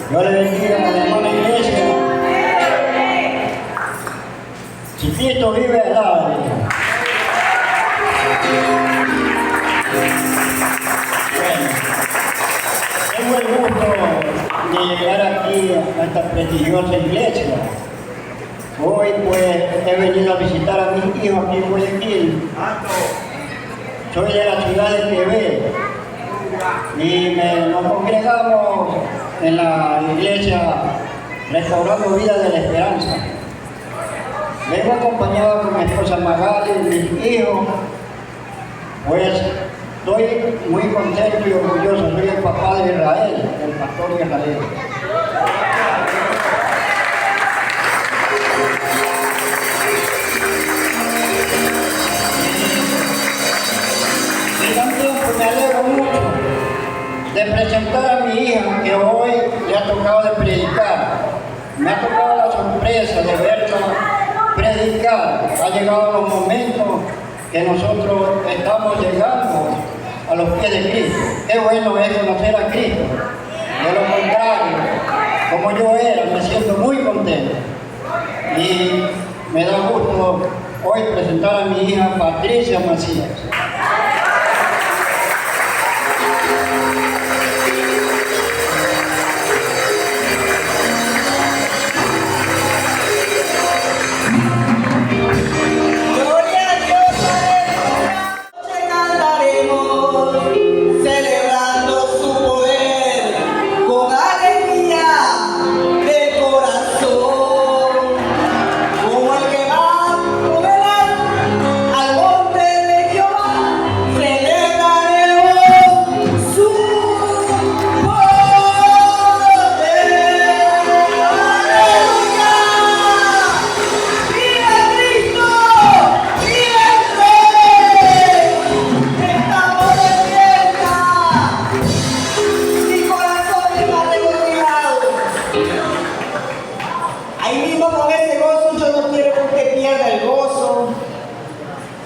Dios le bendiga a la hermana iglesia. Si Cristo vive, alábale. Bueno, tengo el gusto de llegar aquí a esta prestigiosa iglesia. Hoy pues he venido a visitar a mis hijos aquí en Guayaquil. Soy de la ciudad de Quevedo y nos congregamos en la iglesia Restaurando Vida de la Esperanza. Vengo acompañado con mi esposa Magali y mis hijos. Pues estoy muy contento y orgulloso. Soy el papá de Israel, el pastor Israel. Y también pues, me alegro mucho de presentar a mi hija que hoy le ha tocado de predicar. Me ha tocado la sorpresa de verla predicar. Ha llegado los momentos que nosotros estamos llegando a los pies de Cristo. Qué bueno es conocer a Cristo. De lo contrario, como yo era, me siento muy contento. Y me da gusto hoy presentar a mi hija Patricia Macías.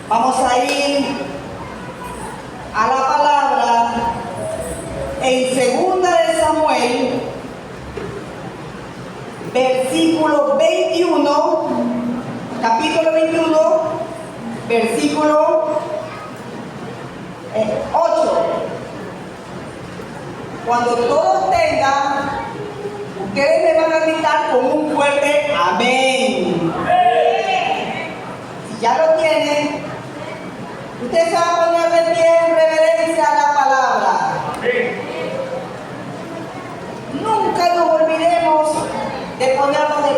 Vamos a ir a la palabra en 2 de Samuel, versículo 21, capítulo 21, versículo 8. Cuando todos tengan, ustedes me van a gritar con un fuerte amén. Si ya lo tienen, usted se va a poner de pie en reverencia a la palabra. Nunca nos olvidemos de ponernos de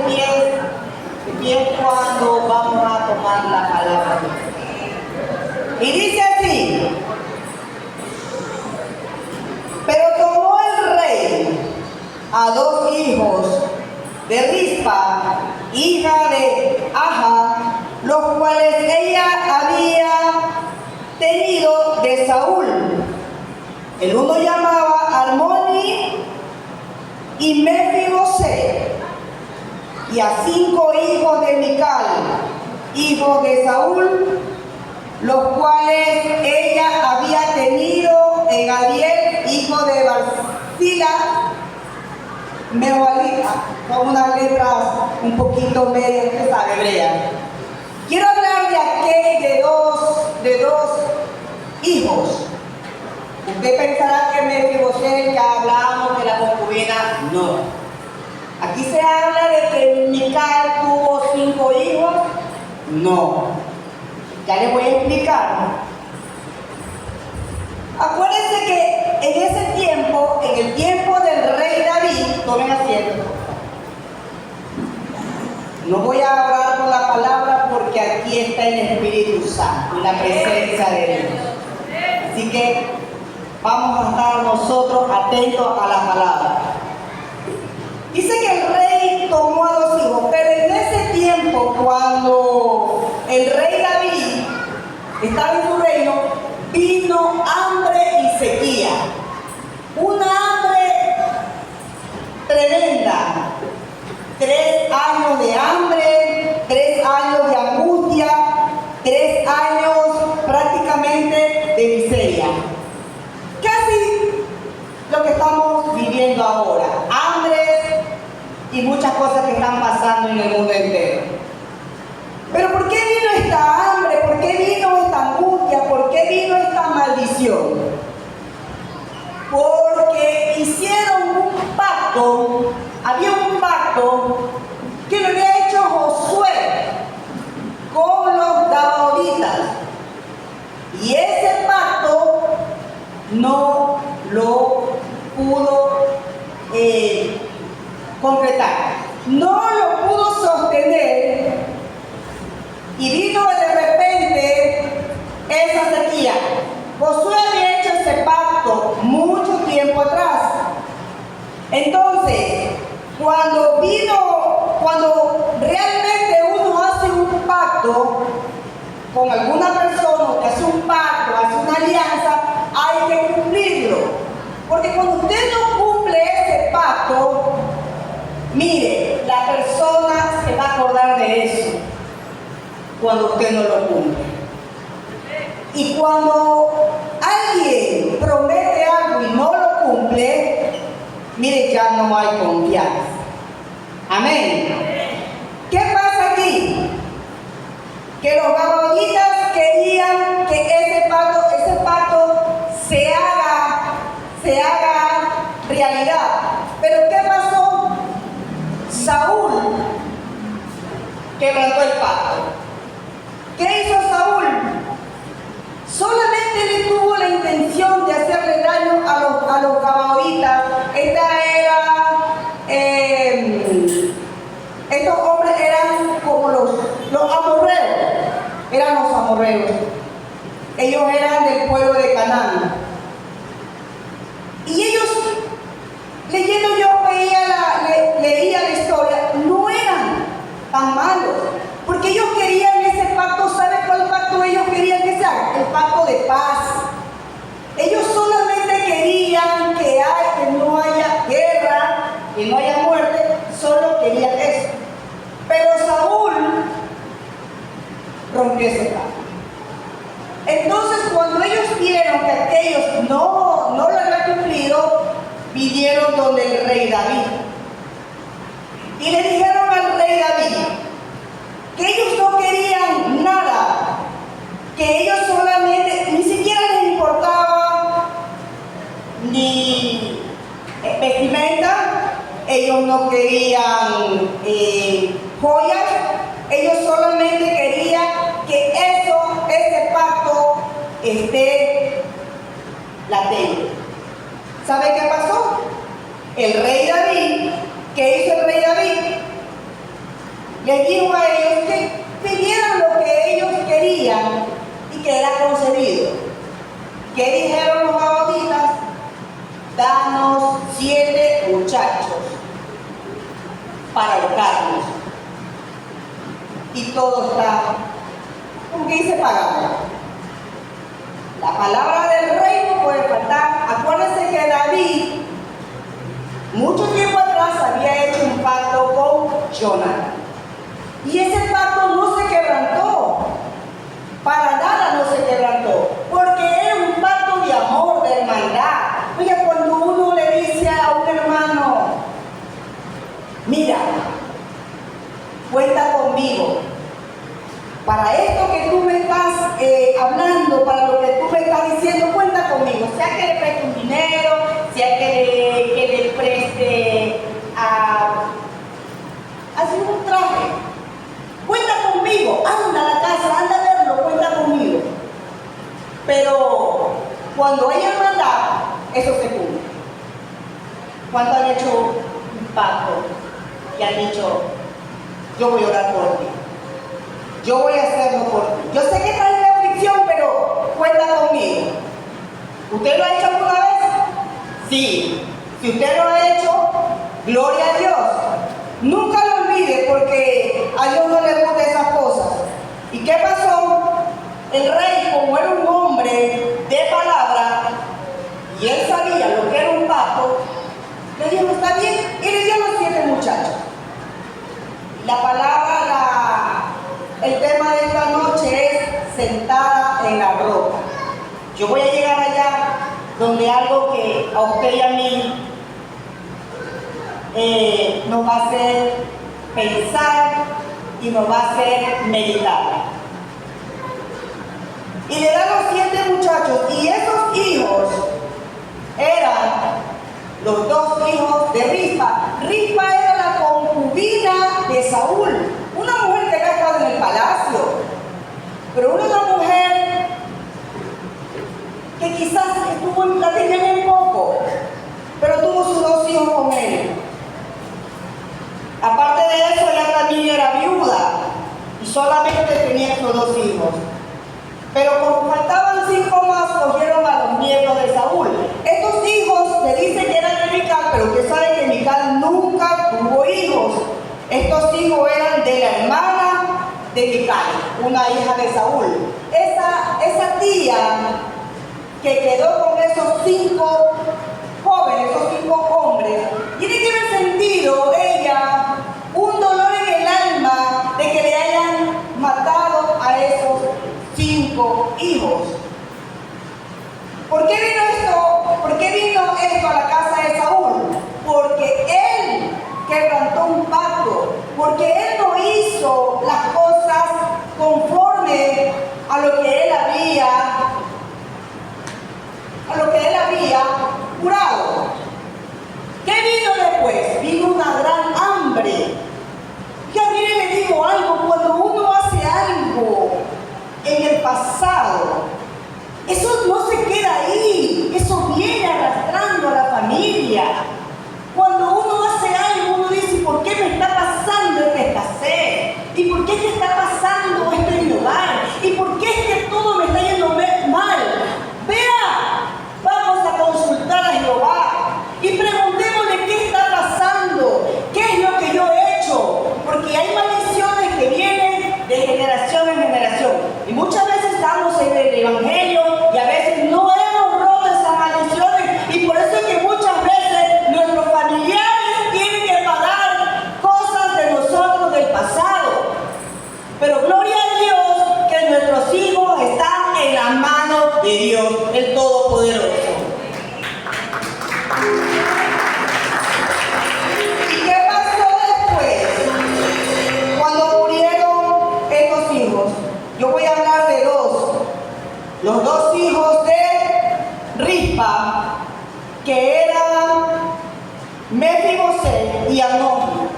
pie cuando vamos a tomar la palabra. Y dice así: pero tomó el rey a 2 hijos de Rispa, hija de Aja, los cuales ella había tenido de Saúl. El uno llamaba Armoni y Mefiboset, y a 5 hijos de Mical, hijos de Saúl, los cuales ella había tenido en Adiel, hijo de Barzila, Mehualita, con unas letras un poquito medias, que sabe, hebrea. Quiero hablar de aquel de dos hijos. Usted pensará que Mefiboset, ya hablamos de la concubina. No. Aquí se habla de que Mical tuvo 5 hijos. No. Ya les voy a explicar. Acuérdense que en ese tiempo, en el tiempo del rey David, tomen asiento. No voy a hablar con la palabra porque aquí está el Espíritu Santo y la presencia de Dios. Así que vamos a estar nosotros atentos a la palabra. Dice que el rey tomó a 2 hijos, pero en ese tiempo, cuando el rey David estaba en su reino, vino hambre y sequía. Una hambre tremenda. 3 años de hambre, 3 años de angustia, 3 años prácticamente de miseria. Casi lo que estamos viviendo ahora. Hambre, y muchas cosas que están pasando en el mundo entero. Pero ¿por qué vino esta hambre? ¿Por qué vino esta angustia? ¿Por qué vino esta maldición? Porque hicieron un pacto, había un pacto que lo había hecho Josué con los gabaonitas. Y ese pacto no lo pudo concretar, no lo pudo sostener, y vino de repente esa sequía. Josué había hecho ese pacto mucho tiempo atrás. Entonces, cuando realmente uno hace un pacto con alguna persona, que hace un pacto, hace una alianza, hay que cumplirlo. Porque cuando usted no cumple ese pacto, mire, la persona se va a acordar de eso cuando usted no lo cumple. Y cuando alguien promete algo y no lo cumple, mire, ya no hay confianza. Amén. ¿Qué pasa aquí? Que los gabaonitas querían que ese pacto se haga realidad. Pero ¿qué pasó? Saúl quebrantó el pacto. ¿Qué hizo Saúl? Solamente le tuvo la intención de hacerle daño a los gabaonitas. Estos hombres eran como los amorreos. Eran los amorreos. Ellos eran del pueblo de Canaán. Y ellos, leyendo yo leía la historia, no eran tan malos. Porque ellos querían ese pacto. ¿Saben cuál pacto ellos querían que sea? El pacto de paz. Ellos solamente querían que no haya guerra, que no haya muerte. Solo querían eso. Pero Saúl rompió ese pacto. Entonces, cuando ellos vieron que aquellos no lo habían cumplido, vinieron donde el rey David. Y le dijeron al rey David que ellos no querían nada, que ellos solamente, ni siquiera les importaba ni vestimenta, ellos no querían joyas, ellos solamente querían que ese pacto esté latente. ¿Sabe qué pasó? El rey David, ¿qué hizo el rey David? Les dijo a ellos que pidieran lo que ellos querían y que era concedido. ¿Qué dijeron los gabaonitas? Danos 7 muchachos para ahorcarlos. Y todo está, como que dice, pagado. La palabra del rey no puede faltar. Acuérdense que David, mucho tiempo atrás, había hecho un pacto con Jonathan. Y ese pacto no se quebrantó. Para nada no se quebrantó. Porque era un pacto de amor, de hermandad. Oye, cuando uno le dice a un hermano, mira, cuenta conmigo. Para esto que tú me estás hablando, para lo que tú me estás diciendo, cuenta conmigo. Sea que le preste un dinero, sea que le preste así un traje. Cuenta conmigo, anda a la casa, anda a verlo, cuenta conmigo. Pero cuando hay hermandad, eso se cumple. ¿Cuántos han hecho un pacto y han dicho, yo voy a orar por ti? Yo voy a hacerlo por ti. Yo sé que trae la aflicción, pero cuenta conmigo. ¿Usted lo ha hecho alguna vez? Sí. Si usted lo ha hecho, gloria a Dios. Nunca lo olvide, porque a Dios no le gustan esas cosas. ¿Y qué pasó? El rey, como era un hombre de palabra, y él sabía lo que era un pacto, le dijo, está bien, y le dio los 7 muchachos. La palabra, el tema de esta noche es sentada en la roca. Yo voy a llegar allá donde algo que a usted y a mí nos va a hacer pensar y nos va a hacer meditar. Y le da los 7 muchachos, y esos hijos eran los 2 hijos de Rispa. Rispa era la concubina de Saúl, una mujer que había estado en el palacio, pero una mujer que quizás la tenía bien poco, pero tuvo sus 2 hijos con él. Aparte de eso, ella también era viuda y solamente tenía esos 2 hijos. Pero como faltaban 5 más, cogieron a los nietos de Saúl. Estos hijos se dice que eran de Mical, pero usted sabe que Mical nunca tuvo hijos. Estos hijos eran de la hermana de Mical, una hija de Saúl. Esa tía que quedó con esos 5 jóvenes, esos 5 hombres, tiene que haber sentido ella un dolor en el alma de que le hayan matado a esos 5 hijos. ¿Por qué vino esto a la casa de Saúl? Porque él quebrantó un pacto, porque él no hizo las cosas conforme a lo que él había jurado. ¿Qué vino después? Vino una gran hambre. Ya mire, le digo algo, cuando uno hace algo en el pasado, eso no se queda ahí, eso viene arrastrando a la familia. Cuando uno hace algo, uno dice, ¿por qué me está pasando esta escasez? ¿Y por qué es que está pasando esto en mi hogar? ¿Y por qué es que todo me está yendo mal? Vea, vamos a consultar a Jehová y preguntémosle qué está pasando, qué es lo que yo he hecho, porque hay maldiciones que vienen de generación en generación. Y muchas veces estamos en el Evangelio y a veces no hemos roto esas maldiciones, y por eso es que muchas veces nuestros familiares tienen que pagar cosas de nosotros del pasado. Pero gloria a Dios que nuestros hijos están en la mano de Dios, el Todopoderoso. ¿Y qué pasó después? Cuando murieron estos hijos, yo voy a hablar de 2. Los 2 hijos de Rispa, que eran Mefiboset y Amnón.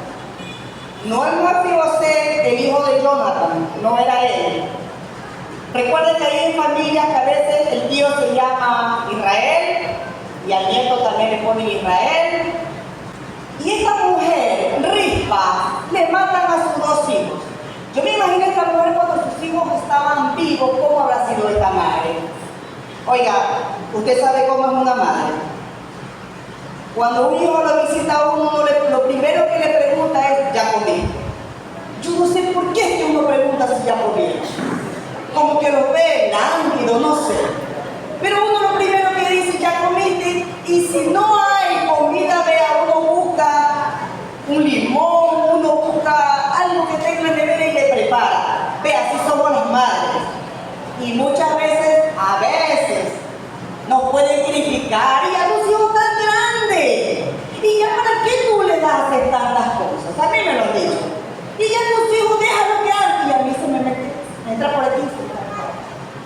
No el Mefiboset, el hijo de Jonathan, no era él. Recuerden que hay familias que a veces el tío se llama Israel y al nieto también le ponen Israel. Y esta mujer, Rispa, le matan a sus 2 hijos. Yo me imagino a esta mujer cuando sus hijos estaban vivos, ¿cómo habrá sido esta madre? Oiga, usted sabe cómo es una madre. Cuando un hijo lo visita a uno, lo primero que le pregunta es, ¿ya comí? Yo no sé por qué es que uno pregunta si ya comí. Como que lo ve lánguido, no sé. Pero uno lo primero que dice, ¿ya comiste? Y si no hay comida, vea, uno busca un limón, uno busca algo que tenga en la nevera y le prepara. Vea, así somos las madres. Y muchas veces, a veces, nos pueden criticar, y a los hijos tan grandes. ¿Y ya para qué tú le das a hacer tantas cosas? A mí me lo han dicho. Y ya tus hijos, déjalo que hagan. Y a mí se me entra por aquí.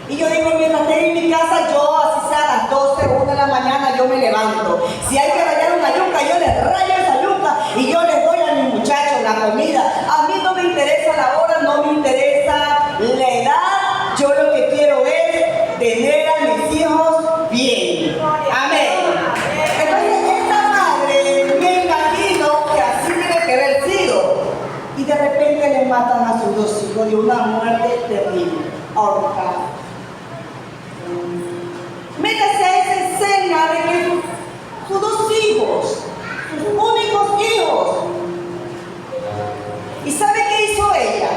Y yo digo, mientras esté en mi casa, yo así sea a las 12, 1 de la mañana, yo me levanto. Si hay que rayar una yuca, yo les rayo esa yuca y yo les doy a mis muchachos la comida. A mí no me interesa la hora, no me interesa la edad. Yo lo que quiero es tener a mis hijos bien. Amén. Entonces, esta madre, me imagino que así tiene que haber sido. Y de repente le matan a sus 2 hijos de una muerte terrible, ahorcada. Métase a esa escena de que sus 2 hijos, sus únicos hijos. ¿Y sabe qué hizo ella?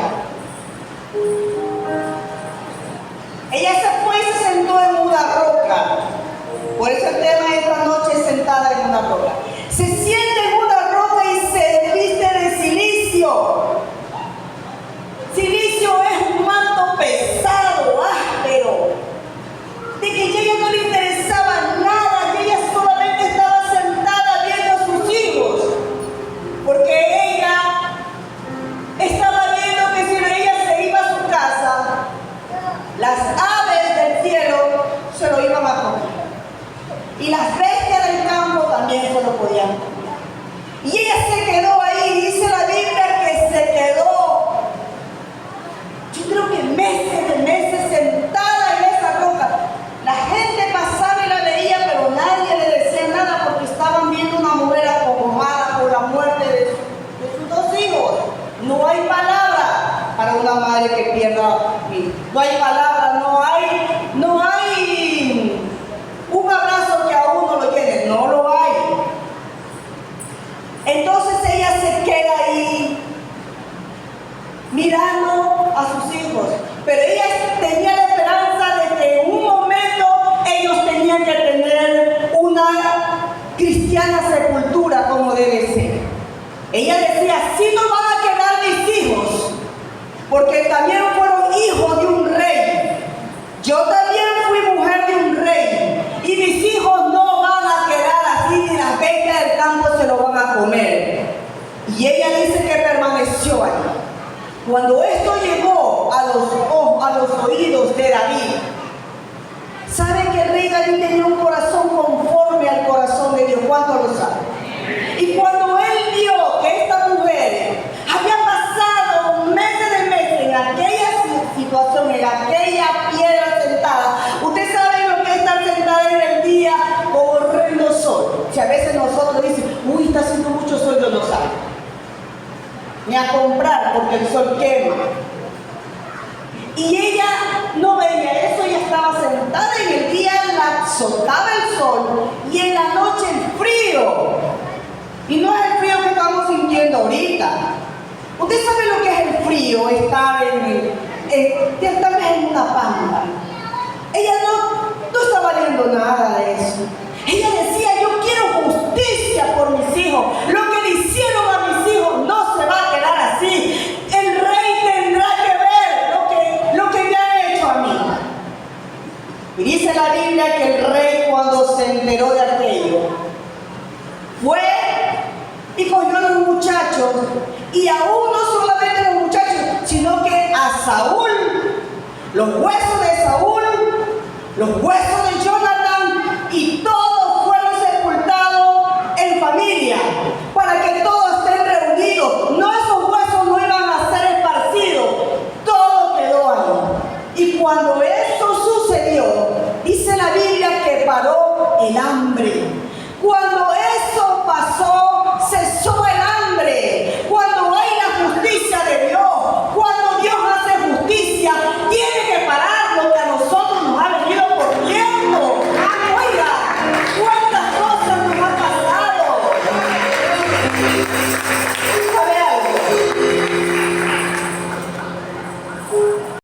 Ella se fue y se sentó en una roca. Por eso el tema de esta noche es sentada en una roca. Se sienta en una roca y se viste de silicio. Silicio es un manto pesado, áspero, de que ella no le interesaba nada, y ella Y las bestias del campo también se lo podían comer. Y ella se quedó ahí, dice la Biblia que se quedó, yo creo que meses de meses sentada en esa roca. La gente pasaba y la veía, pero nadie le decía nada porque estaban viendo una mujer acongojada por la muerte de sus dos hijos. No hay palabra para una madre que pierda hijos. No hay palabra, no hay un abrazo que a uno lo llene, no lo hay. Entonces ella se queda ahí mirando a sus hijos, pero ella tenía la esperanza de que en un momento ellos tenían que tener una cristiana sepultura como debe ser. Ella decía, sí nos van a quedar mis hijos, porque también fueron hijos de un rey. Yo también fui mujer de un rey, y mis hijos no van a quedar así, ni las bestias del campo se lo van a comer. Y ella dice que permaneció allí. Cuando esto llegó a los oídos de David, ¿sabe que el rey David tenía un corazón conforme al corazón de Dios? ¿Cuánto lo sabe? Y cuando él vio que esta mujer había pasado meses en aquella situación, en aquella piedra sentada, usted sabe lo que es estar sentada en el día corriendo sol. Si a veces nosotros decimos, uy, está haciendo mucho sol, yo no salgo ni a comprar porque el sol quema. Y ella no veía eso, ella estaba sentada en el día, la azotaba el sol y en la noche el frío. Y no es el frío que estamos sintiendo ahorita. Usted sabe lo que es el frío, estar tal vez en una pampa. Ella no estaba viendo nada de eso. Ella decía, yo quiero justicia por mis hijos. Lo que le hicieron a mis hijos no se va a quedar así. El rey tendrá que ver lo que me han hecho a mí. Y dice la Biblia que el rey, cuando se enteró de aquello, fue y cogió a los muchachos, y aún no solamente los muchachos, sino que a Saúl, los huesos de Saúl, los huesos de Jonathan, y todos fueron sepultados en familia, para que todos estén reunidos. No, esos huesos no iban a ser esparcidos, todo quedó ahí. Y cuando esto sucedió, dice la Biblia que paró el hambre. Cuando eso pasó, cesó el hambre. Cuando hay la justicia de Dios, cuando Dios hace justicia, tiene que parar lo que a nosotros nos ha venido corriendo. Oiga, cuántas cosas nos han pasado.